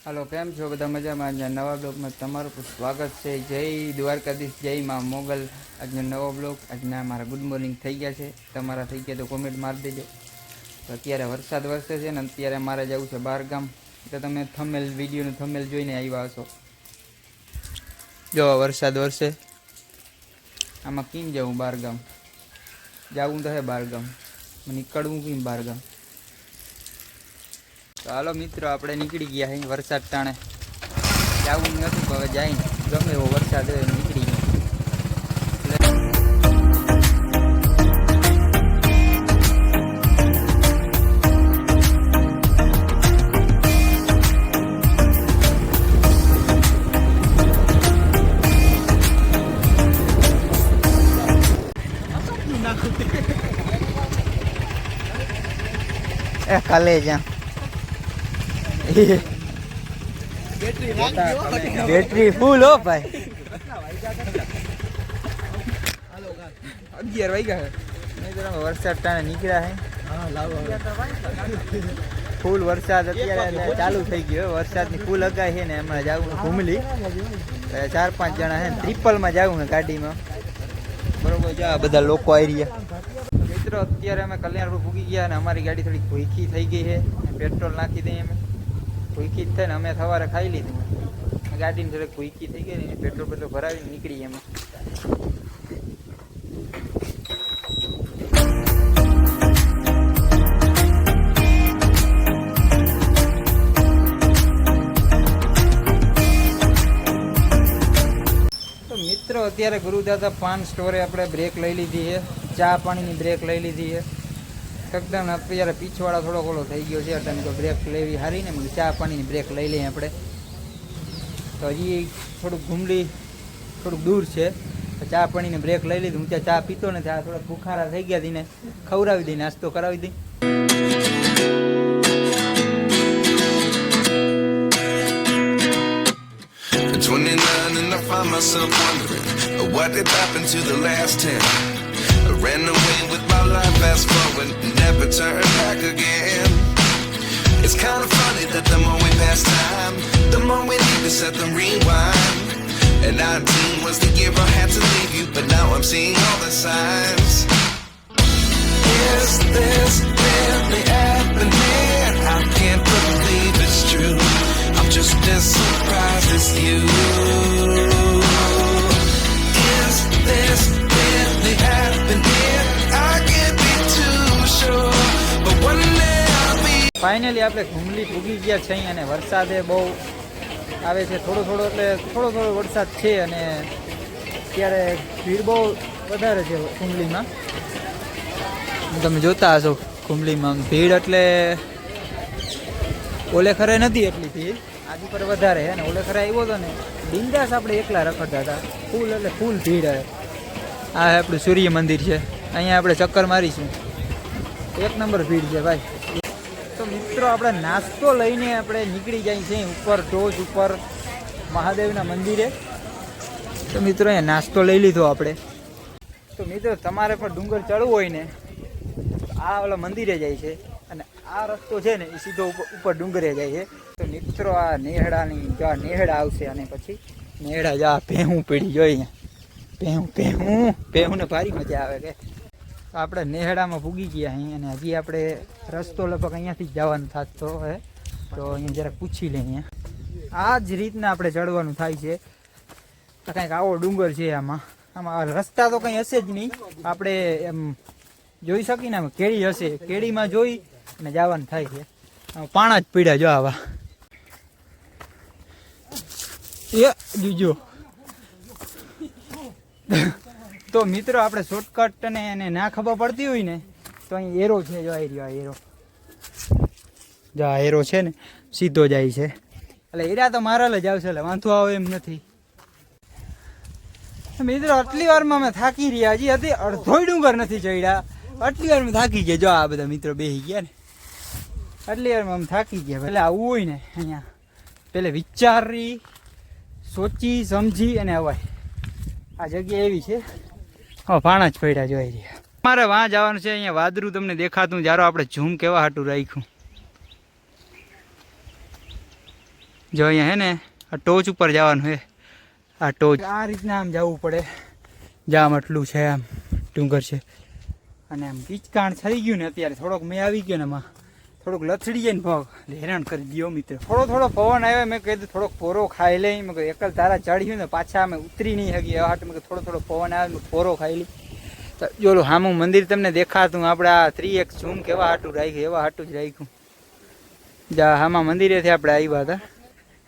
હાલો, કેમ છો બધા? મજામાં? આજના નવા બ્લોગમાં તમારું સ્વાગત છે. જય દ્વારકાધીશ, જય માં મોગલ. આજનો નવો બ્લોગ. આજના મારા ગુડ મોર્નિંગ થઈ ગયા છે. તમારા થઈ ગયા તો કોમેન્ટ મારી દેજો. તો અત્યારે વરસાદ વરસે છે ને અત્યારે મારે જવું છે બહાર ગામ. તો તમે થંબનેલ વિડીયોનું થંબનેલ જોઈને આવ્યા હશો. જો વરસાદ વરસે, આમાં કેમ જવું બહાર ગામ? જવું તો હે બહાર ગામ, નીકળવું કેમ બહાર ગામ? તો હાલો મિત્રો, આપણે નીકળી ગયા અહીં વરસાદ ટાણે. જવું નથી હવે જાય, ગમે એવો વરસાદ હોય નીકળી ગયા. કાલે જ્યાં બેટરી ફૂલ હો ભાઈ. 11 વાગ્યા વરસાદ ટાણે નીકળ્યા હે. ફૂલ વરસાદ અત્યારે ચાલુ થઈ ગયો. વરસાદની ફૂલ અગાઈ છે ને હમણાં જવું ઘૂમલી. 4-5 જણા છે ને ટ્રિપલમાં જવું છે ગાડીમાં. બરોબર, જા બધા લોકો આવી રહ્યા. મિત્રો અત્યારે અમે કલ્યાણપુર પૂગી ગયા અને અમારી ગાડી થોડી ભૂખી થઈ ગઈ છે. પેટ્રોલ નાખી દઈએ અમે. ભૂખી જ થાય ને અમે સવારે ખાઈ લીધું. ગાડીની થોડીક ભૂખી થઈ ગઈ ને પેટ્રોલ ભરાવીને નીકળીએ અમે. તો મિત્રો અત્યારે ગુરુદાતા પાન સ્ટોરે આપણે બ્રેક લઈ લીધી છે. ચા પાણીની બ્રેક લઈ લીધી છે. એકદમ અત્યારે પીછવાળા થોડોક ઓલો થઈ ગયો છે એટલે તો બ્રેક લેવી સારી ને ચા પાણીની બ્રેક લઈ લઈએ આપણે. તો હજી થોડુંક ઘૂમલી થોડુંક દૂર છે. ચા પાણીની બ્રેક લઈ લીધી. હું ત્યાં ચા પીતો નથી. આ થોડા ભૂખારા થઈ ગયા દઈને ખવડાવી દઈ, નાસ્તો કરાવી દઈ. And I find myself wondering what did happen to the last 10. I ran away with my life, fast forward, never turn back again. It's kind of funny that the more we pass time, the more we need to set the rewind. And 19 was the year I had to leave you, but now I'm seeing all the signs. Is this really happening? I can't believe it's true. I'm just as surprised as you. Is this really happening? I can't be too sure, but one day I'll be. Finally આપણે ઘૂમલી પૂગી ગયા છે અને વરસાદે બહુ આવે છે. થોડો થોડો વરસાદ છે અને અત્યારે ભીડ બહુ વધારે છે ઘૂમલીમાં. તમે જોતા હશો ઘૂમલીમાં ભીડ એટલે ઓલે ખરે નથી એટલી ભીડ, આજુ પર વધારે છે ને. ઓલે ખરે આવ્યો હતો ને બિંદાસ આપણે એકલા રખડતા હતા. ફૂલ એટલે ફૂલ ભીડ આવે. આ આપણું સૂર્ય મંદિર છે, અહીંયા આપણે ચક્કર મારીશું. 1 નંબર ભીડ છે ભાઈ. તો મિત્રો આપણે નાસ્તો લઈને આપણે નીકળી જાય છે ઉપર ટોચ ઉપર મહાદેવના મંદિરે. તો મિત્રો અહીંયા નાસ્તો લઈ લીધો આપણે. તો મિત્રો તમારે પણ ડુંગર ચડવું હોય ને આ ઓલા મંદિરે જાય છે અને આ રસ્તો છે ને એ સીધો ઉપર ડુંગરે જાય છે. તો મિત્રો આ નેહડાની જો આ નેહડા આવશે અને પછી નેહડા જો આ ભેહું પડી જોઈ અહીંયા ભેહું ને ભારી મજા આવે કે. આપણે નેહડામાં પૂગી ગયા અહીં અને હજી આપણે રસ્તો લગભગ અહીંયાથી જ જવાનું થતો હોય. તો અહીંયા જરાક પૂછી લઈએ. અહીંયા આ જ રીતના આપણે ચડવાનું થાય છે. તો કંઈક આવો ડુંગર છે. આમાં રસ્તા તો કંઈ હશે જ નહીં. આપણે એમ જોઈ શકીએ ને કેળી હશે, કેળીમાં જોઈ અને જવાનું થાય છે. પાણા જ પીડ્યા જો આવા એ જોજો. તો મિત્રો આપણે શોર્ટકટ અને એને ના ખબર પડતી હોય ને તો અહીં એરો છે. જો આવી રહ્યો એરો, જો આ એરો છે ને સીધો જાય છે. એટલે એરા તો મારા જ આવશે, એટલે વાંધો આવે એમ નથી. મિત્રો આટલી વારમાં અમે થાકી રહ્યા. હજી હતી અડધોય ડુંગર નથી ચડ્યા. આટલી વારમાં થાકી ગયા. જો આ બધા મિત્રો બેસી ગયા ને આટલી વારમાં અમે થાકી ગયા. એટલે આવવું હોય ને અહીંયા પેલે વિચારી સોચી સમજી અને અવાય. આ જગ્યા એવી છે. પાણા જ પડ્યા જોઈ રહ્યા. મારે વાં જવાનું છે. અહીંયા વાદરું તમને દેખાતું. જારો આપણે ઝૂમ કેવા હાટું રાખ્યું. જો અહીંયા હે ને આ ટોચ ઉપર જવાનું છે, આ ટોચ આ રીતના આમ જવું પડે, જામ આટલું છે, આમ ડુંગર છે અને આમ કિચકાણ થઈ ગયું ને અત્યારે થોડોક મેં આવી ગયો ને એમાં થોડુંક લથડી જાય ને ભાગ હેરાન કરી દો મિત્ર. થોડો પવન આવ્યો, મેં કીધું થોડોક પોરો ખાઈ લઈ, મેં કહ્યું એકલ તારા ચડ્યું ને પાછા અમે ઉતરી નહીં શકી એવા હાટ મેં થોડો પવન આવ્યો મેં પોરો ખાઈ લઈ. તો જોલું હામું મંદિર તમને દેખાતું આપણે આ 3x ઝૂમ કેવા હાટું રાખ્યું એવા હાટું જ રાખ્યું. જા હામાં મંદિરેથી આપણે આવ્યા હતા.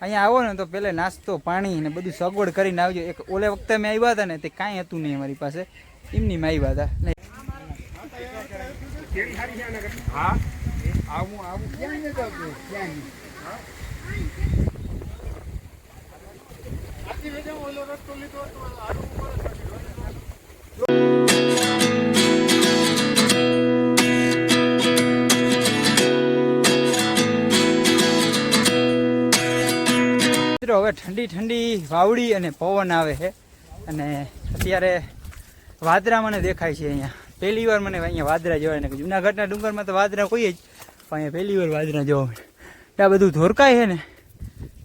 અહીંયા આવો ને તો પહેલે નાસ્તો પાણી ને બધું સગવડ કરીને આવજો. એક ઓલે વખતે મેં આવ્યા હતા ને તે કાંઈ હતું નહીં અમારી પાસે, એમની મેં આવ્યા હતા. હવે ઠંડી વાવડી અને પવન આવે છે અને અત્યારે વાદરા મને દેખાય છે. અહીંયા પહેલી વાર મને અહીંયા વાદરા જોવાય ને, જુનાગઢના ડુંગરમાં તો વાદરા કોઈ જ, પણ અહીંયા પહેલી વાર વાદરા જોવા મળે. આ બધું ધોરકાય છે ને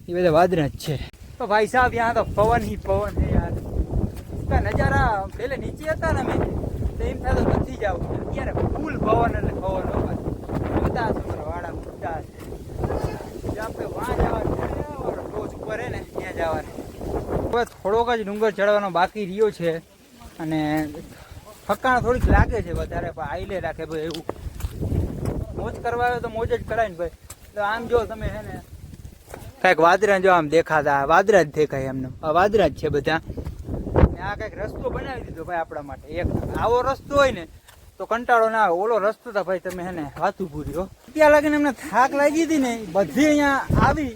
એ બધા વાદરા જ છે. તો ભાઈ સાહેબ यहाँ તો પવન હી પવન છે યાર. નજારા પહેલે નીચે હતા ને મેં તો એમ થતું નથી જાવ, અત્યારે ફૂલ પવન અને પવન બધા વાળા મુદ્દા છે. આપણે વાં જવાનું ટોચ ઉપર હે ને ત્યાં જવાનું. હવે થોડોક જ ડુંગર ચડવાનો બાકી રહ્યો છે અને થકાણ થોડીક લાગે છે વધારે, પણ આઈલે રાખે ભાઈ. એવું મોજ કરવા આવે તો મોજ જ કરાય ને ભાઈ. તો આમ જો તમે હે ને કાંઈક વાદરા જો આમ દેખાતા, વાદરા જ દેખાય એમને, આ વાદરા જ છે બધા. આ કંઈક રસ્તો બનાવી દીધો ભાઈ આપણા માટે. એક આવો રસ્તો હોય ને તો કંટાળો ના આવે. ઓલો રસ્તો તો ભાઈ તમે હે ને હાથું પૂર્યો. ત્યાં લાગીને એમને થાક લાગી હતી ને બધી અહીંયા આવી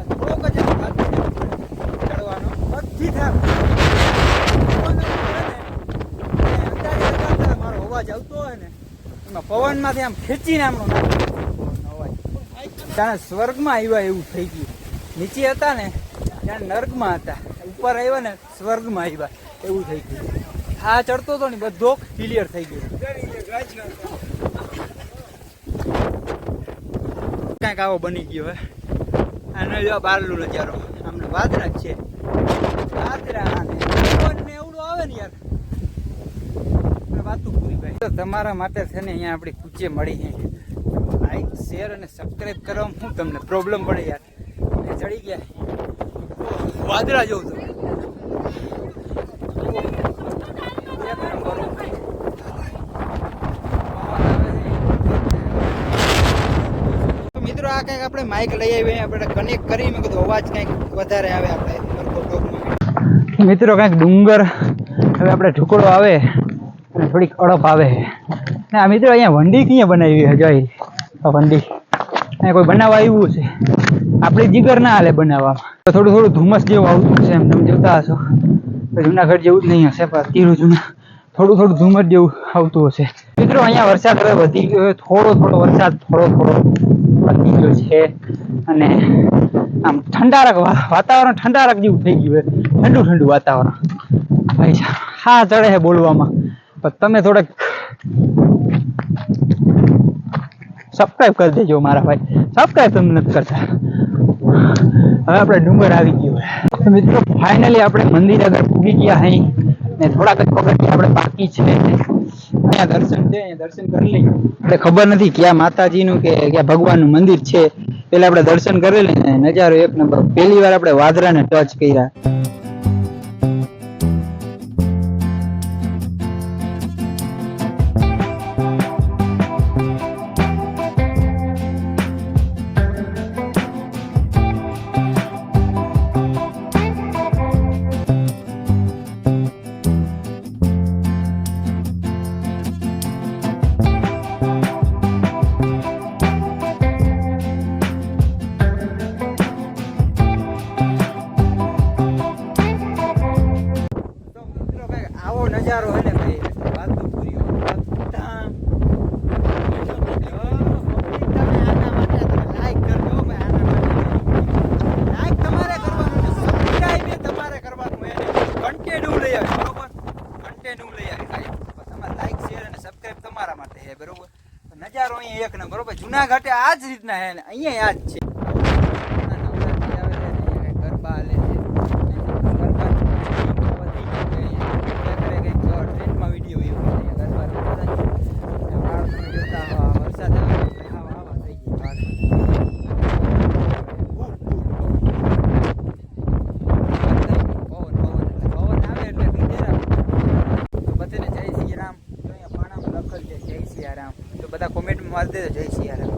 થોડોક જ ચડવાનો બધી થાક. મારો અવાજ આવતો હોય ને એમાં પવનમાંથી આમ ખેંચીને આમનો અવાજ જાણે સ્વર્ગમાં આવ્યા એવું થઈ ગયું. નીચે હતા ને ત્યાં નર્કમાં હતા, ઉપર આવ્યા ને સ્વર્ગમાં આવ્યા એવું થઈ ગયું. આ ચડતો હતો ને બધો ક્લિયર થઈ ગયો. કાંઈક આવો બની ગયો હે. આનો જો બહારનો નજારો આમને વાદરા જ છે. વાદરા ને એવડું આવે ને યાર વાતું પૂરી ભાઈ. તો તમારા માટે છે ને અહીંયા આપણી કૂચે મળી છે. લાઈક શેર અને સબસ્ક્રાઈબ કરવામાં શું તમને પ્રોબ્લેમ પડે યાર. ચડી ગયા વાદરા જોઉં છું. મિત્રો આ કંઈક આપણે માઇક લઈ આવીએ, આપણે કનેક્ટ કરી મેં કીધું અવાજ કંઈક વધારે આવે આપણે. મિત્રો કંઈક ડુંગર હવે આપણે ઢુકડો આવે અને થોડીક અડપ આવે. ને આ મિત્રો અહીંયા વંડી ક્યાં બનાવી છે? જોઈ આ વંડી અહીંયા કોઈ બનાવવા આવ્યું છે. આપણી જીગર ના હાલે બનાવવામાં. થોડું ધુમ્મસ જેવું આવતું છે એમ તમે જોતા હશો. જુનાગઢ જેવું જ નહીં હશે પણ તીરું જૂના થોડું ધુમ્મસ જેવું આવતું હશે. મિત્રો અહીંયા વરસાદ હવે વધી ગયો, થોડો વરસાદ થોડો વધી ગયો છે અને આમ ઠંડારક વાતાવરણ ઠંડારક જેવું થઈ ગયું. ઠંડુ વાતાવરણ ભાઈ. હા ચડે છે બોલવામાં, પણ તમે થોડાક સબસ્ક્રાઈબ કરી દેજો મારા ભાઈ. સબસ્ક્રાઈબ તમે નથી કરતા. હવે આપણે ડુંગર આવી ગયો. મિત્રો ફાઇનલી આપણે મંદિર આગળ પૂગી ગયા અહીં ને થોડાક જ પગથિયા આપણે બાકી છે. અહીંયા દર્શન છે, અહીંયા દર્શન કરી લઈએ. આપણે ખબર નથી ક્યાં માતાજીનું કે ક્યાં ભગવાનનું મંદિર છે. પેલા આપણે દર્શન કરી લઈએ. નજારો એક નંબર. પહેલી વાર આપણે વાદરાને ટચ કર્યા. નજારો હે ને ભાઈ વાત તો પૂરી. લાઈક કરજો ભાઈ. લાઈક તમારે કરવાનું, સબસ્ક્રાઇબ તમારે કરવાનું. કન્ટેન્ટ લઈ આવે બરોબર, કન્ટેન્ટ લઈ આવે ભાઈ. તમારે લાઈક શેર અને સબસ્ક્રાઇબ તમારા માટે છે બરોબર. નજારો અહીંયા એક નંબર બરોબર. જુનાગઢે આ જ રીતના હે ને અહીંયા આ જ છે. દે જય સિયારામ.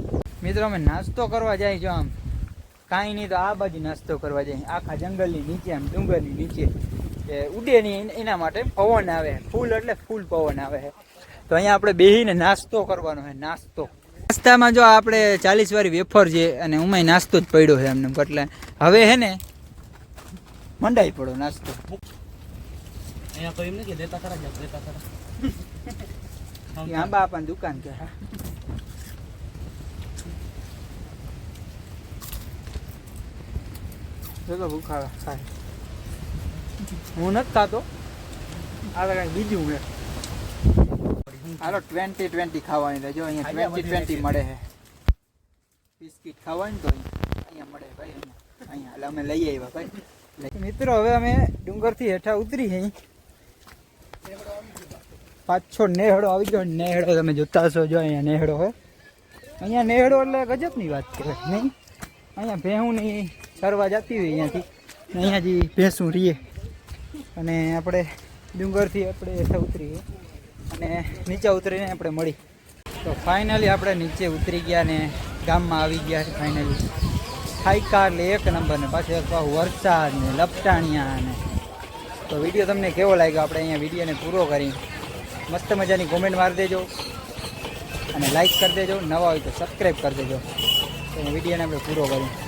મિત્રો અમે નાસ્તો કરવા જાય છો આમ કાંઈ નહીં તો આ બાજુ નાસ્તો કરવા જાય આખા જંગલની નીચે આમ ડુંગરની નીચે ઉડે નહીં એના માટે પવન આવે ફૂલ એટલે ફૂલ પવન આવે છે. તો અહીંયા આપણે બેહીને નાસ્તો કરવાનો છે. નાસ્તામાં જો આપણે 40 વાળી વેફર છે અને ઉમાંય નાસ્તો જ પડ્યો છે એમને. એટલે હવે હે ને મંડાઈ પડો નાસ્તો. અહીંયા તો એમ નહીં કે દેતા ખરા આંબા આપવાની દુકાન કે ભૂખા ખાય. હું નથી ખાતો, આ તો કઈ બીજું છે. હાલો 20-20 ખાવાની રહે. જો અહીંયા 20-20 મળે છે. બિસ્કિટ ખાવાની તો અહીંયા મળે ભાઈ. અહીંયા એટલે અમે લઈ આવ્યા ભાઈ. મિત્રો હવે અમે ડુંગરથી હેઠા ઉતરી અહીં પાછો નેહડો આવી ગયો. નેહડો તમે જોતા હશો. જો અહીંયા નેહડો હોય. અહીંયા નેહડો એટલે ગજબની વાત કહેવાય નહીં. અહીંયા ભેહુંની ચરવા જતી હોય અહીંયાથી. અહીંયા જે ભેંસું રહીએ અને આપણે ડુંગરથી આપણે હેઠા ઉતરીએ અને નીચે ઉતરીને આપણે મળી. તો ફાઇનલી આપણે નીચે ઉતરી ગયા ને ગામમાં આવી ગયા છે ફાઇનલી. થાયકા એટલે એક નંબર ને પાછું વરસાદ ને લપટાણિયા ને. તો વિડીયો તમને કેવો લાગ્યો? આપણે અહીંયા વિડીયોને પૂરો કરી મસ્ત મજાની કોમેન્ટ મારી દેજો અને લાઈક કરી દેજો. નવા હોય તો સબસ્ક્રાઈબ કરી દેજો. તો વિડીયોને આપણે પૂરો કરીએ.